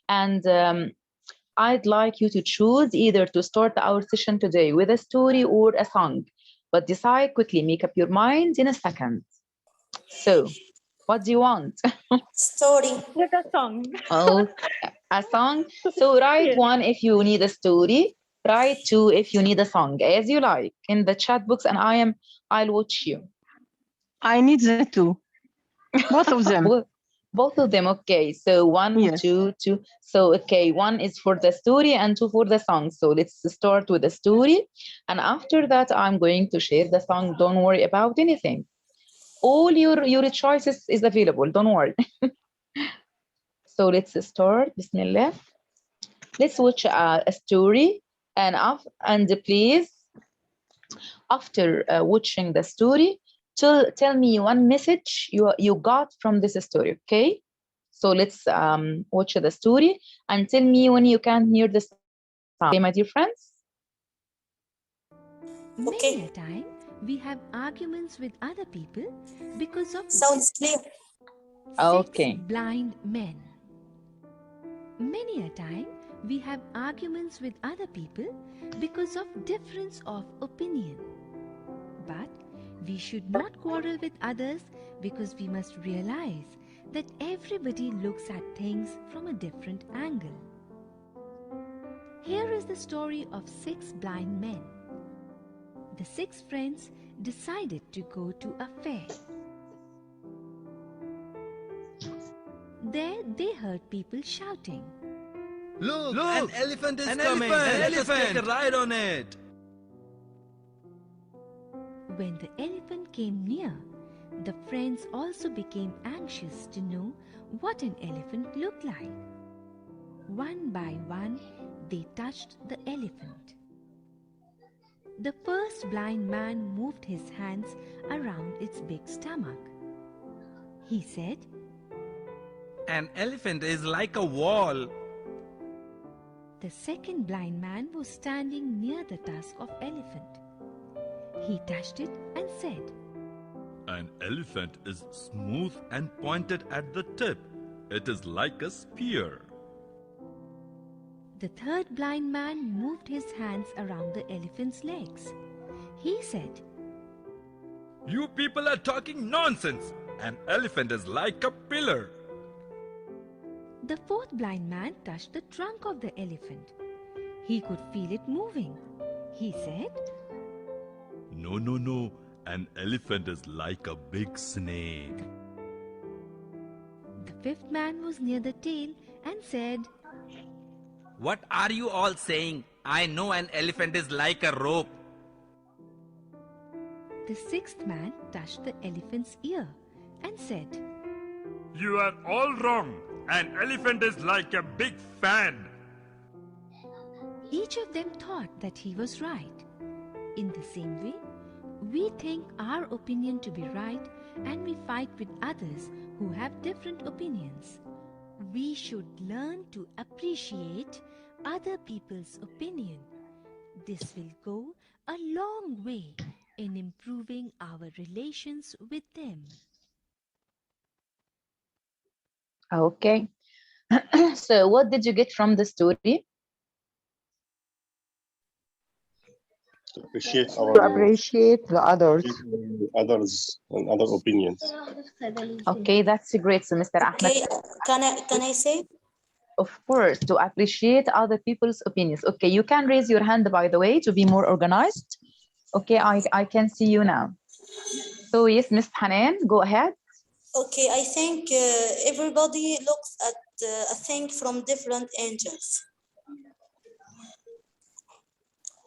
And I'd like you to choose either to start our session today with a story or a song, but decide quickly, make up your mind in a second. So, what do you want? Story. With a song. Oh, a song. So write Yes. one if you need a story. Write two if you need a song, as you like, in the chat box, and I'll watch you. I need the two. Both of them. Both of them, okay. So one, Yes. two. So okay, one is for the story and two for the song. So let's start with the story, and after that, I'm going to share the song. Don't worry about anything. All your choices is available. Don't worry. So let's start. Bismillah. Let's watch a story, and please, after watching the story, tell me one message you got from this story. Okay. So let's watch the story and tell me when you can hear the sound. Okay, my dear friends? Okay. Many a time we have arguments with other people because of Sounds clear. Okay. six blind men. Many a time we have arguments with other people because of difference of opinion. But we should not quarrel with others because we must realize that everybody looks at things from a different angle. Here is the story of six blind men. The six friends decided to go to a fair. There they heard people shouting. Look, an elephant is coming. Let's take a ride on it. When the elephant came near, the friends also became anxious to know what an elephant looked like. One by one, they touched the elephant. The first blind man moved his hands around its big stomach. He said, An elephant is like a wall. the second blind man was standing near the tusk of elephant. He touched it and said, An elephant is smooth and pointed at the tip. It is like a spear. The third blind man moved his hands around the elephant's legs. He said, You people are talking nonsense. An elephant is like a pillar. The fourth blind man touched the trunk of the elephant. He could feel it moving. He said, No. An elephant is like a big snake. The fifth man was near the tail and said, What are you all saying? I know an elephant is like a rope. The sixth man touched the elephant's ear and said, You are all wrong. An elephant is like a big fan. Each of them thought that he was right. In the same way, we think our opinion to be right and we fight with others who have different opinions. We should learn to appreciate other people's opinion. This will go a long way in improving our relations with them. Okay. So what did you get from the story? To appreciate To our appreciate the others. others and other opinions. Okay, that's great. So Mr. Ahmed, Okay. Can I say? of course, to appreciate other people's opinions. Okay, you can raise your hand, by the way, to be more organized. Okay, I can see you now. So yes, Miss Hanan, go ahead. Okay, I think everybody looks at a thing from different angles.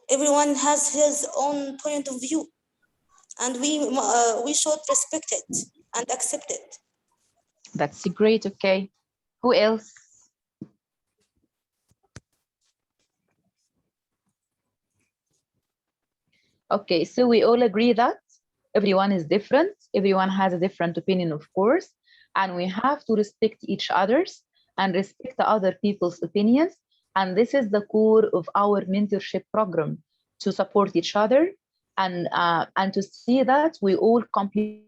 Everyone has his own point of view, and we should respect it and accept it. That's great. Okay, who else? Okay, so we all agree that everyone is different. Everyone has a different opinion, of course, and we have to respect each other's and respect other people's opinions. And this is the core of our mentorship program, to support each other and to see that we all complete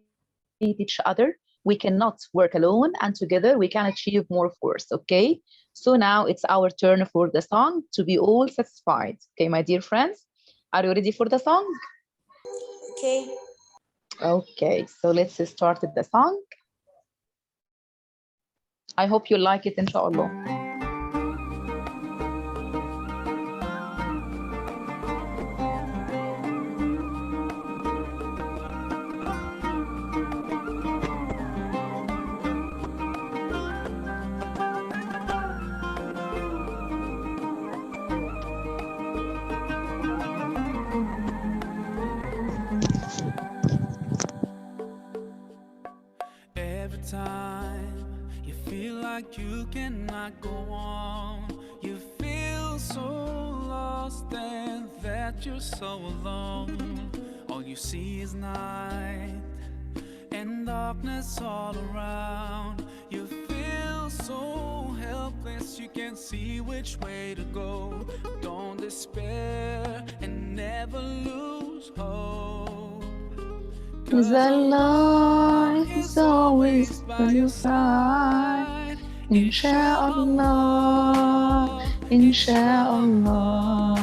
each other we cannot work alone, and together we can achieve more force. Okay, so now it's our turn for the song to be all satisfied. Okay, my dear friends, are you ready for the song? Okay. Okay, so let's start the song. I hope you like it, inshallah. Every time you feel like you cannot go on, you feel so lost and that you're so alone. All you see is night and darkness all around. You feel so helpless, you can't see which way to go. Don't despair and never lose hope. Cause Allah is always by your side. Insha'Allah, Insha'Allah,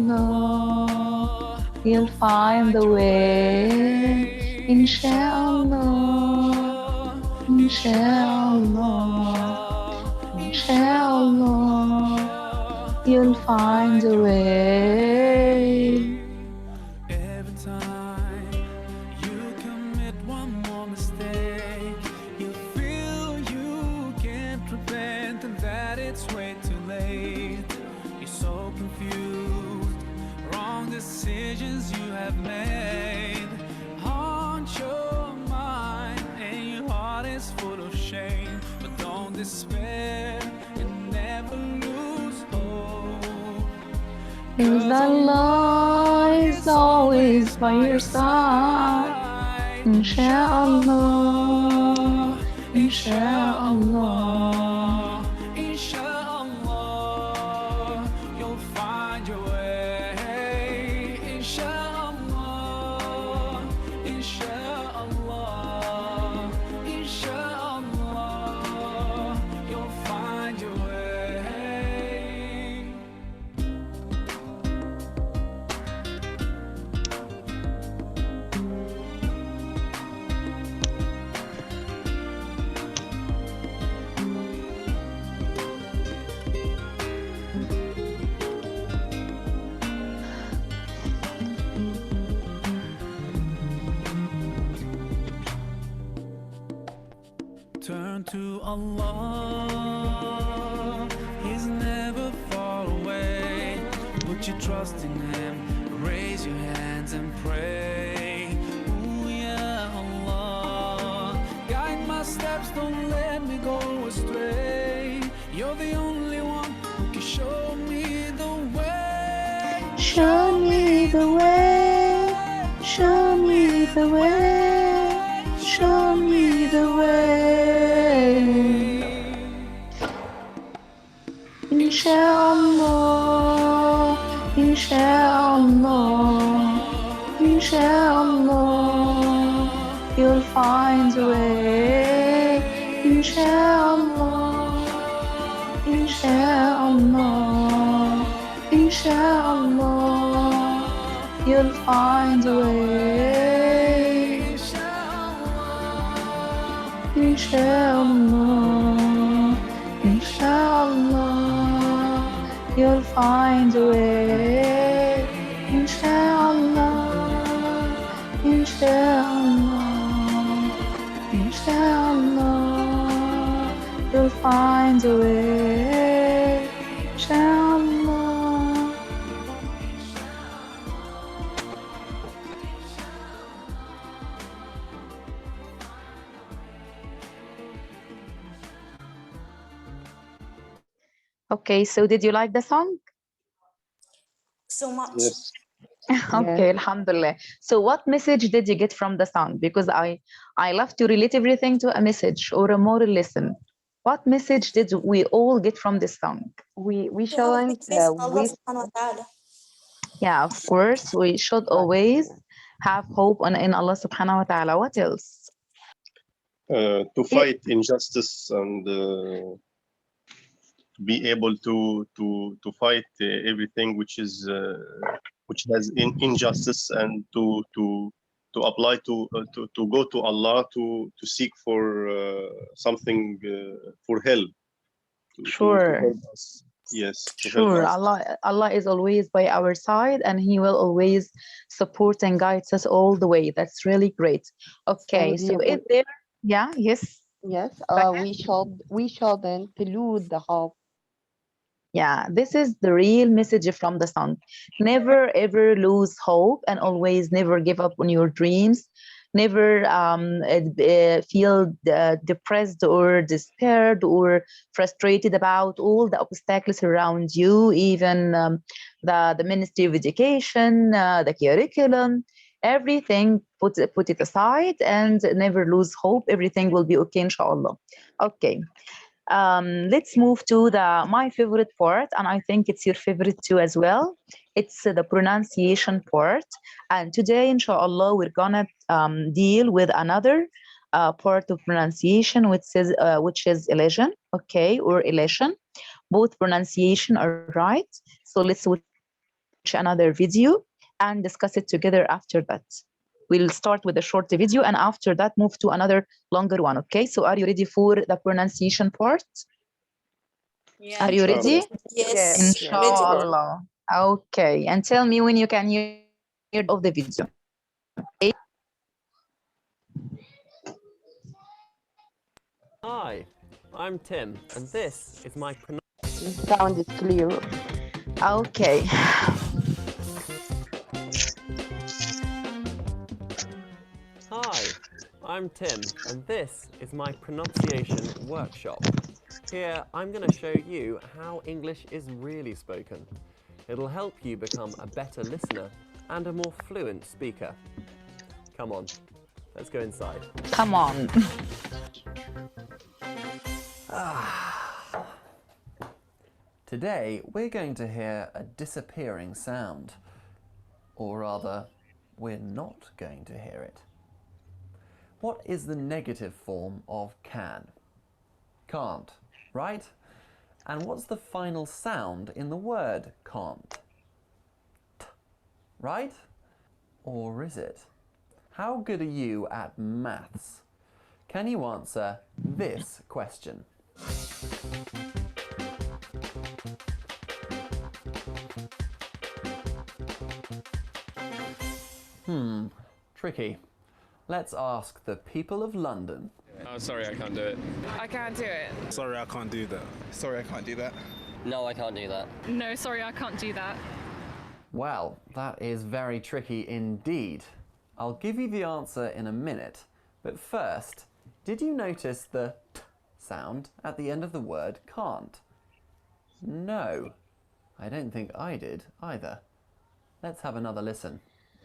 Insha'Allah, you'll find the way. Insha'Allah, Insha'Allah, Insha'Allah, you'll find a way. Every time you commit one more mistake, you feel you can't repent and that it's way too late. You're so confused, wrong decisions you have made haunt your mind and your heart is full of shame. But don't despair and never lose hope. Cause Allah is always by your side. Insha'Allah, Insha'Allah, Insha'Allah, you'll find your way. Insha'Allah, Insha'Allah, Insha'Allah, you'll find your way. Turn to Allah, He's never far away. Put your trust in Him, raise your hands and pray. Ooh, yeah, Allah, guide my steps, don't let me go astray. You're the only one who can show me the way. show me the way, show me the way, show me the way. Insha'Allah, Insha'Allah, Insha'Allah, you'll find a way. Insha'Allah, Insha'Allah, Insha'Allah, you'll find a way. Insha'Allah, Insha'Allah, you'll find a way. Insha'Allah, Insha'Allah, Insha'Allah, you'll find a way. Insha'Allah. Okay, so did you like the song? So much. Yes. Okay, Alhamdulillah. So what message did you get from the song? Because I love to relate everything to a message or a moral lesson. What message did we all get from this song? We To have shouldn't big faith in Allah waste. subhanahu wa ta'ala. Yeah, of course, we should always have hope in Allah subhanahu wa ta'ala. What else? To fight injustice and be able to fight everything which is which has injustice, and to apply to go to Allah to seek for something for help to Sure. help us. Yes, to help Sure, us. Allah is always by our side, and He will always support and guides us all the way. That's really great. Okay, so dear, is there, yeah, yes, yes, Raya? we shouldn't lose the hope. Yeah, this is the real message from the song. Never ever lose hope, and always never give up on your dreams. Never feel depressed or despaired or frustrated about all the obstacles around you, even the Ministry of Education, the curriculum, everything. Put it aside and never lose hope. Everything will be okay, inshallah. Okay. Let's move to my favorite part, and I think it's your favorite too as well. It's the pronunciation part. And today, inshallah, we're gonna deal with another part of pronunciation, which is elision, okay, or elation. Both pronunciation are right. So let's watch another video and discuss it together after that. We'll start with a short video and after that move to another longer one. Okay, so are you ready for the pronunciation part? Are you Inshallah. ready? Yes, ready. Inshallah. Okay, and tell me when you can hear of the video. Hi, I'm Tim, and this is my Sound is clear. Okay. Hi, I'm Tim, and this is my pronunciation workshop. Here, I'm going to show you how English is really spoken. It'll help you become a better listener and a more fluent speaker. Come on, let's go inside. Come on. Today, we're going to hear a disappearing sound. Or rather, we're not going to hear it. What is the negative form of can? Can't, right? And what's the final sound in the word can't? T, right? Or is it? How good are you at maths? Can you answer this question? Tricky. Let's ask the people of London. Oh, sorry, I can't do it. I can't do it. Sorry, I can't do that. Sorry, I can't do that. No, I can't do that. No, sorry, I can't do that. Well, that is very tricky indeed. I'll give you the answer in a minute, but first, did you notice the t sound at the end of the word can't? No, I don't think I did either. Let's have another listen.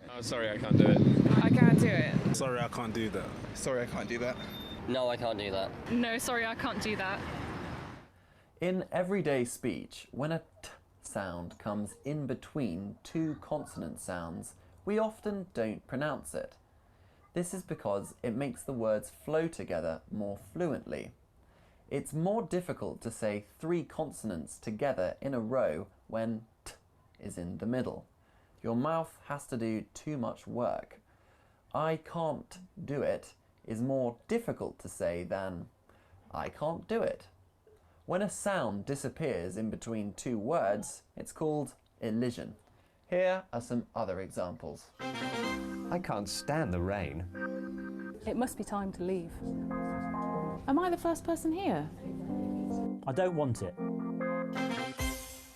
Oh, sorry, I can't do it. I can't do it. Sorry, I can't do that. Sorry, I can't do that. No, I can't do that. No, sorry, I can't do that. In everyday speech, when a t sound comes in between two consonant sounds, we often don't pronounce it. This is because it makes the words flow together more fluently. It's more difficult to say three consonants together in a row when t is in the middle. Your mouth has to do too much work. I can't do it is more difficult to say than I can't do it. When a sound disappears in between two words, it's called elision. Here are some other examples. I can't stand the rain. It must be time to leave. Am I the first person here? I don't want it.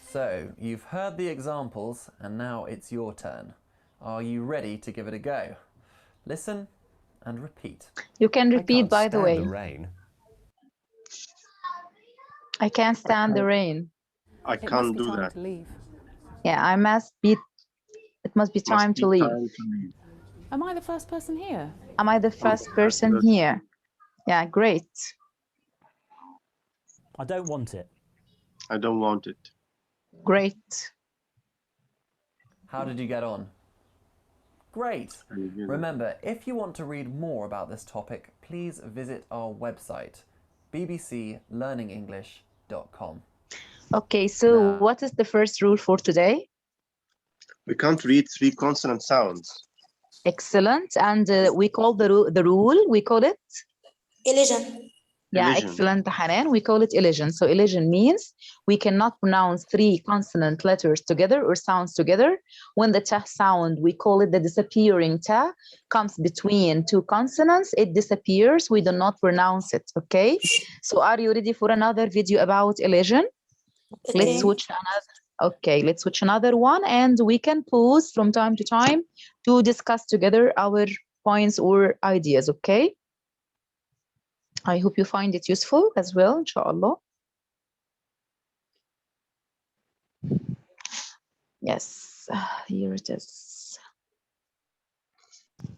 So, you've heard the examples, and now it's your turn. Are you ready to give it a go? Listen and repeat. You can repeat, by the way. The rain. I can't stand the rain. I can't do that. Yeah, it must be time to leave. Am I the first person here? Am I the first person here? Yeah, great. I don't want it. I don't want it. Great. How did you get on? Great! Remember, if you want to read more about this topic, please visit our website, bbclearningenglish.com. Okay, so what is the first rule for today? We can't read three consonant sounds. Excellent. And we call the rule, we call it? Elision. Yeah, Elision. excellent, Hanan. We call it elision. So elision means we cannot pronounce three consonant letters together or sounds together. When the ta sound, we call it the disappearing ta, comes between two consonants, it disappears. We do not pronounce it, okay? So are you ready for another video about elision? Okay. Let's switch another. Okay, let's switch another one, and we can pause from time to time to discuss together our points or ideas, okay? I hope you find it useful as well, inshallah. Yes, here it is.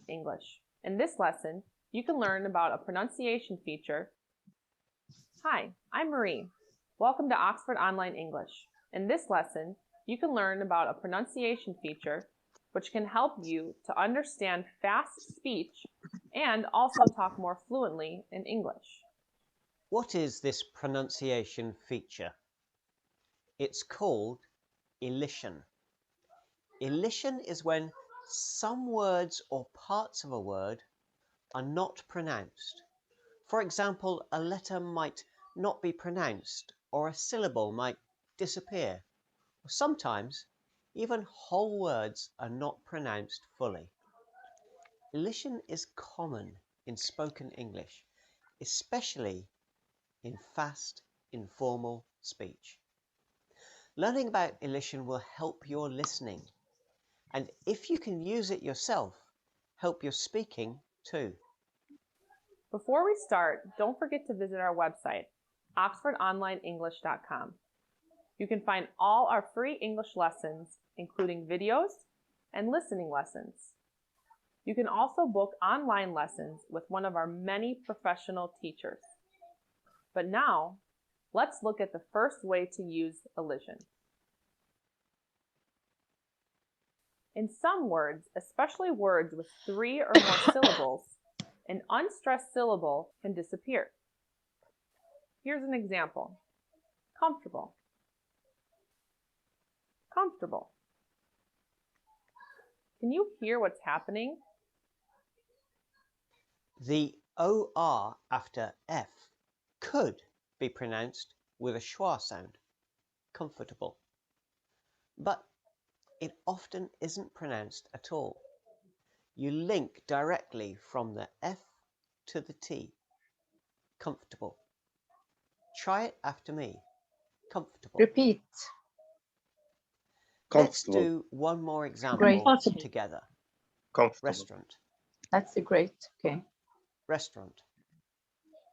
English. In this lesson, you can learn about a pronunciation feature. Hi, I'm Marie. Welcome to Oxford Online English. In this lesson, you can learn about a pronunciation feature which can help you to understand fast speech and also talk more fluently in English. What is this pronunciation feature? It's called elision. Elision is when some words or parts of a word are not pronounced. For example, a letter might not be pronounced, or a syllable might disappear. Or sometimes, even whole words are not pronounced fully. Elision is common in spoken English, especially in fast, informal speech. Learning about elision will help your listening, and if you can use it yourself, help your speaking too. Before we start, don't forget to visit our website, oxfordonlineenglish.com. You can find all our free English lessons, including videos and listening lessons. You can also book online lessons with one of our many professional teachers. But now, let's look at the first way to use elision. In some words, especially words with 3 or more syllables, an unstressed syllable can disappear. Here's an example. Comfortable. Comfortable. Can you hear what's happening? The OR after F could be pronounced with a schwa sound, comfortable. But it often isn't pronounced at all. You link directly from the F to the T, comfortable. Try it after me, comfortable. Repeat. Let's do one more example together. Comfortable. Restaurant. That's great. Okay. Restaurant.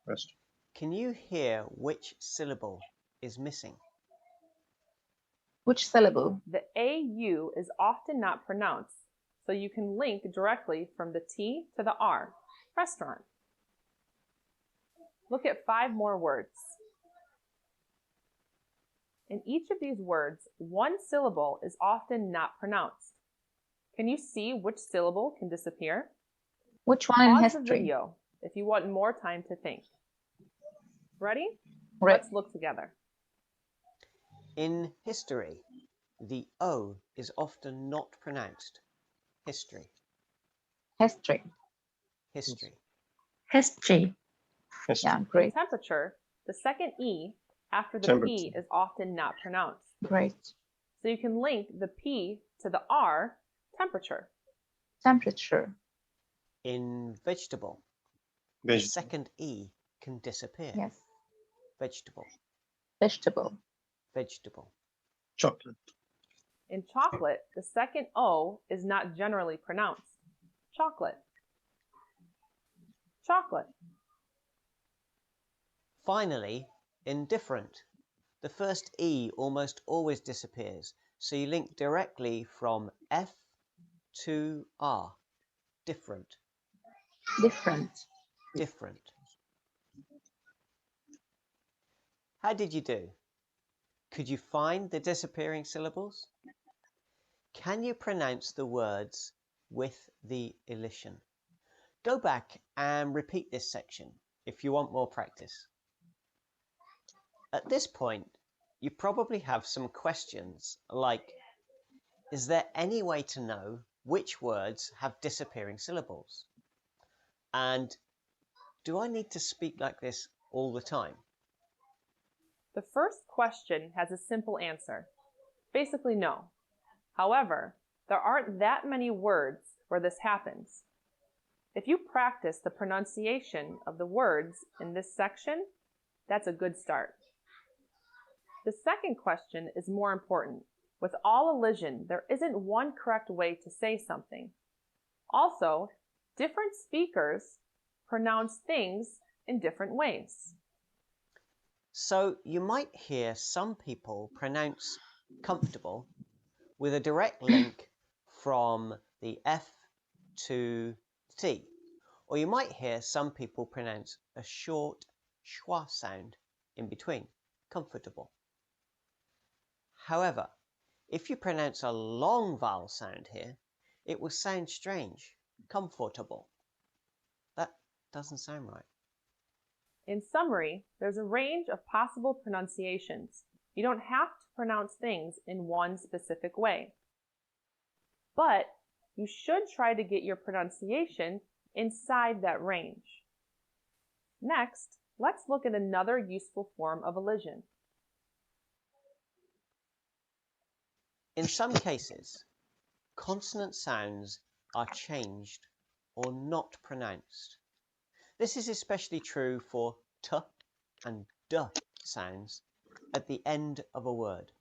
Restaurant. Can you hear which syllable is missing? Which syllable? The AU is often not pronounced, so you can link directly from the T to the R. Restaurant. Look at 5 more words. In each of these words, one syllable is often not pronounced. Can you see which syllable can disappear? Which one in Pause history? the video if you want more time to think. Ready? Right. Let's look together. In history, the O is often not pronounced. History. History. History. History. Yeah, great. In temperature, the second E after the P is often not pronounced. Great. So you can link the P to the R, temperature. Temperature. In vegetable, the second E can disappear. Yes. Vegetable. Vegetable. Vegetable. Chocolate. In chocolate, the second O is not generally pronounced. Chocolate. Chocolate. Finally, in different, the first E almost always disappears, so you link directly from F to R. Different. Different. Different. How did you do? Could you find the disappearing syllables? Can you pronounce the words with the elision? Go back and repeat this section if you want more practice. At this point, you probably have some questions like, is there any way to know which words have disappearing syllables? And do I need to speak like this all the time? The first question has a simple answer. Basically, no. However, there aren't that many words where this happens. If you practice the pronunciation of the words in this section, that's a good start. The second question is more important. With all elision, there isn't one correct way to say something. Also, different speakers pronounce things in different ways. So you might hear some people pronounce comfortable with a direct link from the F to T. Or you might hear some people pronounce a short schwa sound in between, comfortable. However, if you pronounce a long vowel sound here, it will sound strange, comfortable. That doesn't sound right. In summary, there's a range of possible pronunciations. You don't have to pronounce things in one specific way. But you should try to get your pronunciation inside that range. Next, let's look at another useful form of elision. In some cases, consonant sounds are changed or not pronounced. This is especially true for t and d sounds at the end of a word.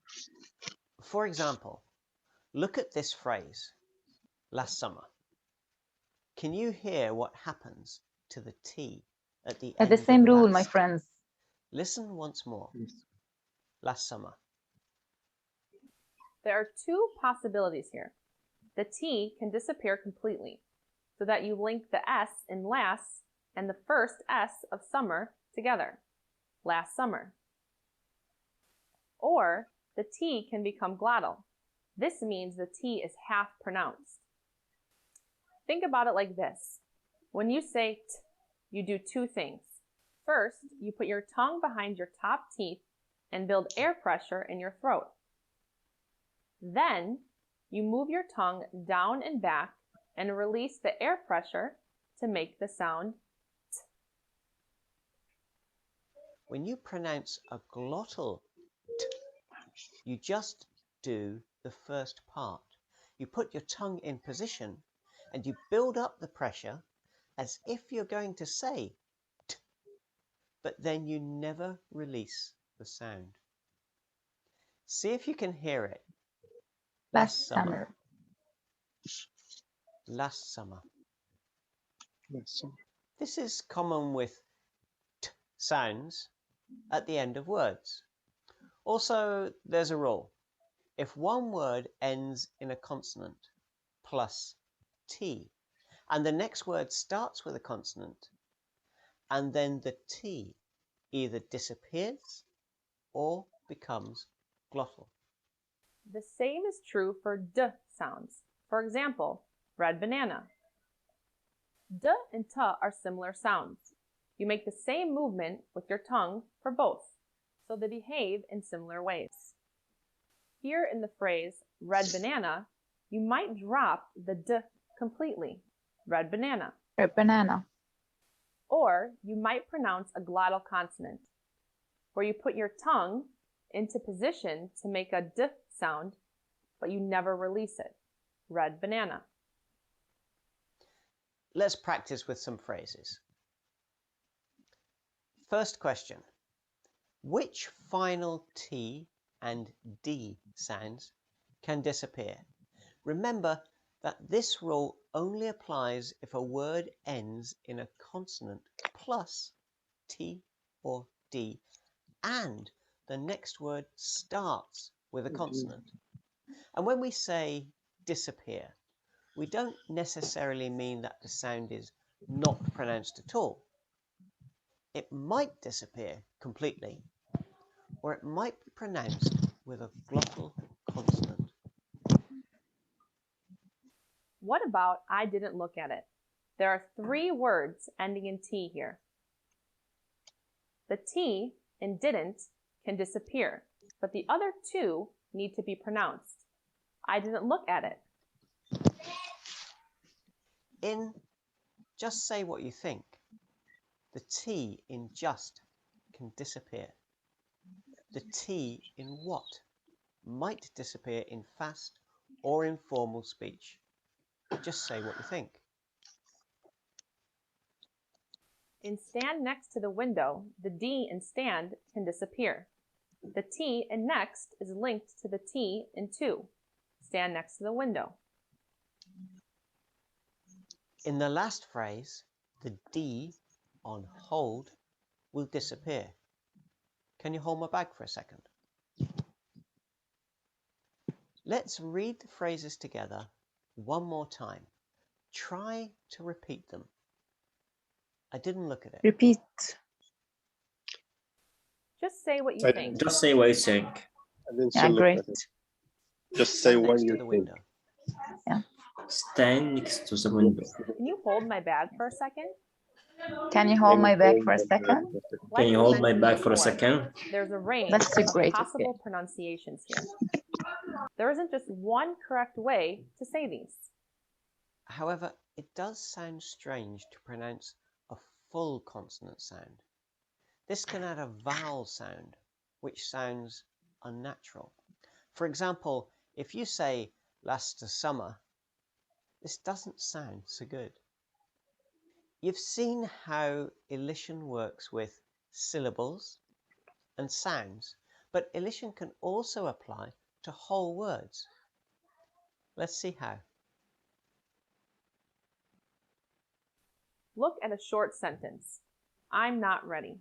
For example, look at this phrase, last summer. Can you hear what happens to the T at the end The same of rule, last? my friends. Listen once more. Last summer. There are two possibilities here. The T can disappear completely, so that you link the S in last and the first S of summer together, last summer. Or the T can become glottal. This means the T is half pronounced. Think about it like this. When you say t, you do two things. First, you put your tongue behind your top teeth and build air pressure in your throat. Then, you move your tongue down and back and release the air pressure to make the sound t. When you pronounce a glottal t, you just do the first part. You put your tongue in position and you build up the pressure as if you're going to say t, but then you never release the sound. See if you can hear it. Last summer. Last summer. This is common with t sounds at the end of words. Also, there's a rule. If one word ends in a consonant plus T, and the next word starts with a consonant, and then the T either disappears or becomes glottal. The same is true for D sounds. For example, red banana. D and T are similar sounds. You make the same movement with your tongue for both, so they behave in similar ways. Here in the phrase red banana, you might drop the D completely, red banana. Red banana. Or you might pronounce a glottal consonant, where you put your tongue into position to make a D sound, but you never release it, red banana. Let's practice with some phrases. First question. Which final T and D sounds can disappear? Remember that this rule only applies if a word ends in a consonant plus T or D and the next word starts with a consonant. And when we say disappear, we don't necessarily mean that the sound is not pronounced at all. It might disappear completely, or it might be pronounced with a glottal consonant. What about I didn't look at it? There are 3 words ending in T here. The T in didn't can disappear, but the other 2 need to be pronounced. I didn't look at it. In just say what you think, the T in just can disappear. The T in what might disappear in fast or informal speech. Just say what you think. In stand next to the window, the D in stand can disappear. The T in next is linked to the T in to. Stand next to the window. In the last phrase, the D on hold will disappear. Can you hold my bag for a second? Let's read the phrases together one more time. Try to repeat them. I didn't look at it. Repeat. Just say what you think. Just say what you think. Yeah, great. Just say what you think. Yeah. Stand next to the window. Can you hold my bag for a second? Can you hold my bag for a second? Can you hold my bag for a second? There's a range That's a of great possible pronunciations here. There isn't just one correct way to say these. However, it does sound strange to pronounce a full consonant sound. This can add a vowel sound, which sounds unnatural. For example, if you say last summer, this doesn't sound so good. You've seen how elision works with syllables and sounds, but elision can also apply to whole words. Let's see how. Look at a short sentence. I'm not ready.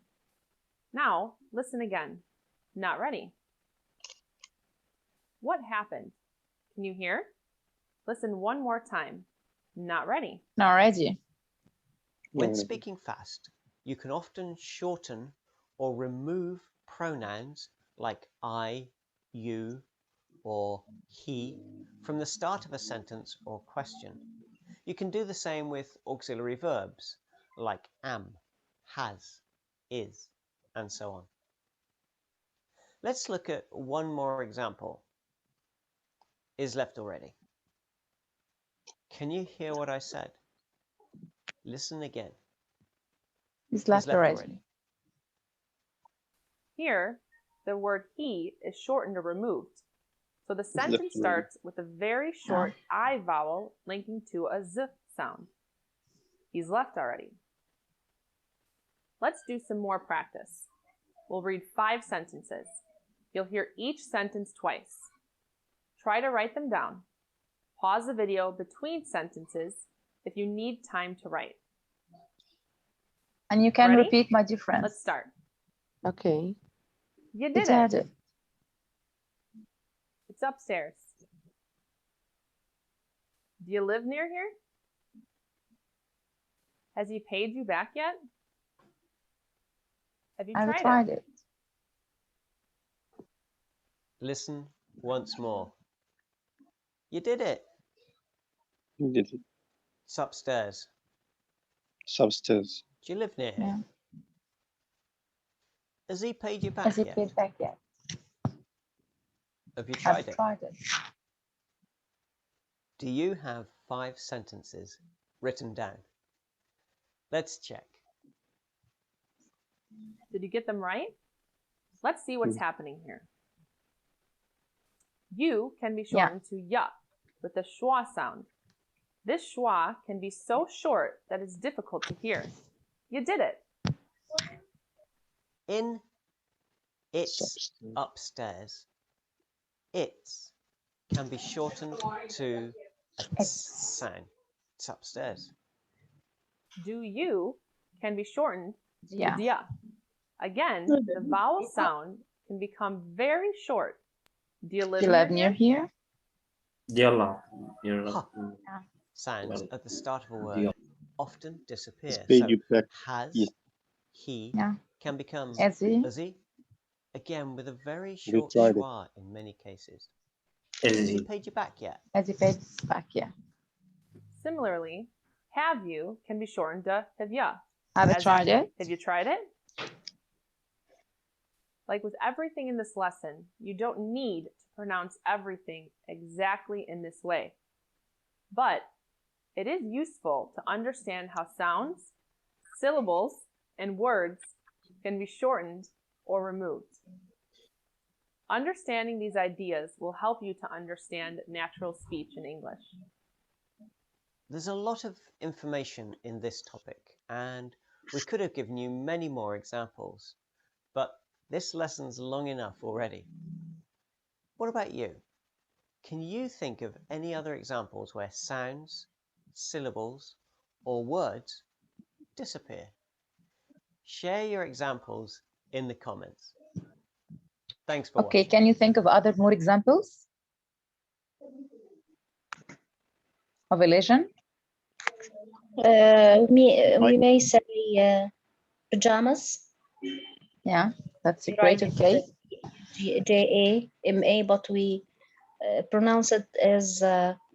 Now, listen again. Not ready. What happened? Can you hear? Listen one more time. Not ready. Not ready. When speaking fast, you can often shorten or remove pronouns like I, you, or he from the start of a sentence or question. You can do the same with auxiliary verbs like am, has, is, and so on. Let's look at one more example. Is left already. Can you hear what I said? Listen again. Is left already. Here, the word he is shortened or removed. So the sentence starts with a very short I vowel linking to a z sound. He's left already. Let's do some more practice. We'll read 5 sentences. You'll hear each sentence twice. Try to write them down. Pause the video between sentences if you need time to write. And you can repeat my difference. Let's start. Okay. You did it. It's upstairs. Do you live near here? Has he paid you back yet? Have you tried it? Listen once more. You did it. You did it. It's upstairs. It's upstairs. Do you live near here? Yeah. Has he paid you back Has he yet? paid back yet? Have you tried it? Tried it. Do you have 5 sentences written down? Let's check. Did you get them right? Let's see what's happening here. You can be shortened to ya with the schwa sound. This schwa can be so short that it's difficult to hear. You did it. In it's upstairs, it's can be shortened to a tss sound. It's upstairs. Do you can be shortened to Yeah. dia. Again, the vowel sound can become very short. Do you live You live near here? Yalla. Sounds at the start of a word often disappear. Paid So you back. has, Yes. he Yeah. can become As he. again with a very We short tried it. schwa in many cases. Has he paid you back yet? Has he paid back? Yeah. Similarly, Have you can be shortened to have ya. Have you As tried in, it? Have you tried it? Like with everything in this lesson, you don't need to pronounce everything exactly in this way. But it is useful to understand how sounds, syllables, and words can be shortened or removed. Understanding these ideas will help you to understand natural speech in English. There's a lot of information in this topic, and we could have given you many more examples, but this lesson's long enough already. What about you? Can you think of any other examples where sounds, syllables, or words disappear? Share your examples in the comments. Thanks for Okay, watching. can you think of more examples of elision? We may say pajamas. Yeah, that's a We great. write it Okay. J-A-M-A, but we pronounce it as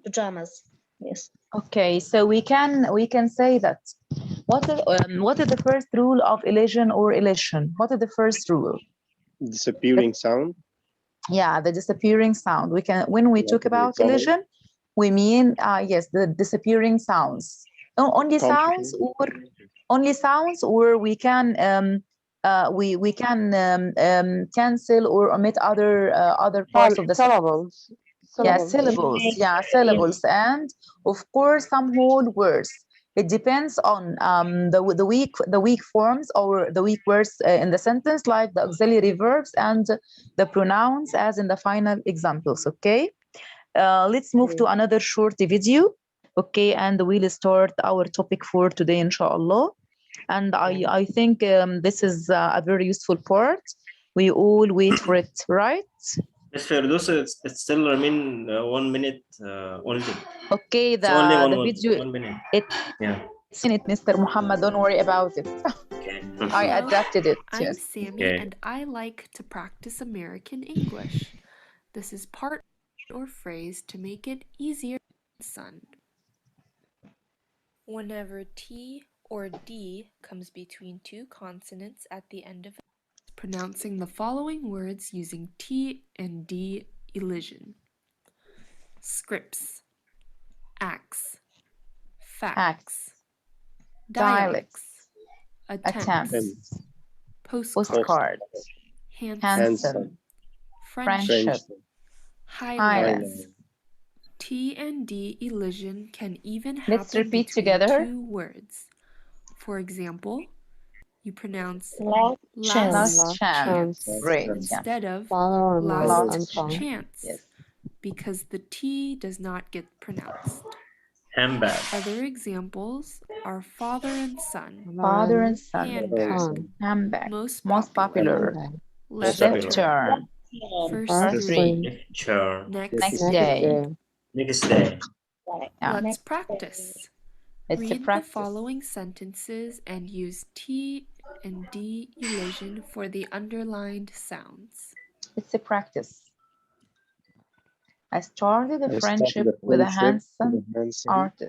pajamas. Yes. Okay, so we can say that. What is the first rule of elision or elision? What is the first rule? Disappearing sound. Yeah, the disappearing sound. We can, when we talk about elision, we mean yes, the disappearing sounds. Only sounds, or we can cancel or omit other parts of the syllables. Yeah, syllables. Yeah, syllables, and of course some whole words. It depends on the weak forms or the weak words in the sentence, like the auxiliary verbs and the pronouns, as in the final examples. Okay, let's move to another short video. Okay, and we'll start our topic for today, inshallah. And I think this is a very useful part. We all wait for it, right? Yes, Firdaus, it's still remain 1 minute only. Okay, It's only the video. 1 minute. Yeah. Seen it, Mr. Muhammad. Don't worry about it. Okay. I adapted it. I'm Yes. Sammy, and I like to practice American English. This is part or phrase to make it easier. Son. Whenever T or D comes between two consonants at the end of it, pronouncing the following words using T and D elision. Scripts, acts, facts, dialects, attempts, postcard, handsome, friendship, highlands. T and D elision can even happen Let's repeat between together. two words. For example, you pronounce Last chance. Great. instead of Last chance, Yes. because the T does not get pronounced. Handbag. Other examples are father and son, Father and son. handbag, Handbag. most popular. left Left turn, turn. first three, Sure. next day. Next day. Yeah. Let's practice. It's a Read the practice. following sentences and use T and D elision for the underlined sounds. It's a practice. I started a friendship with a handsome artist.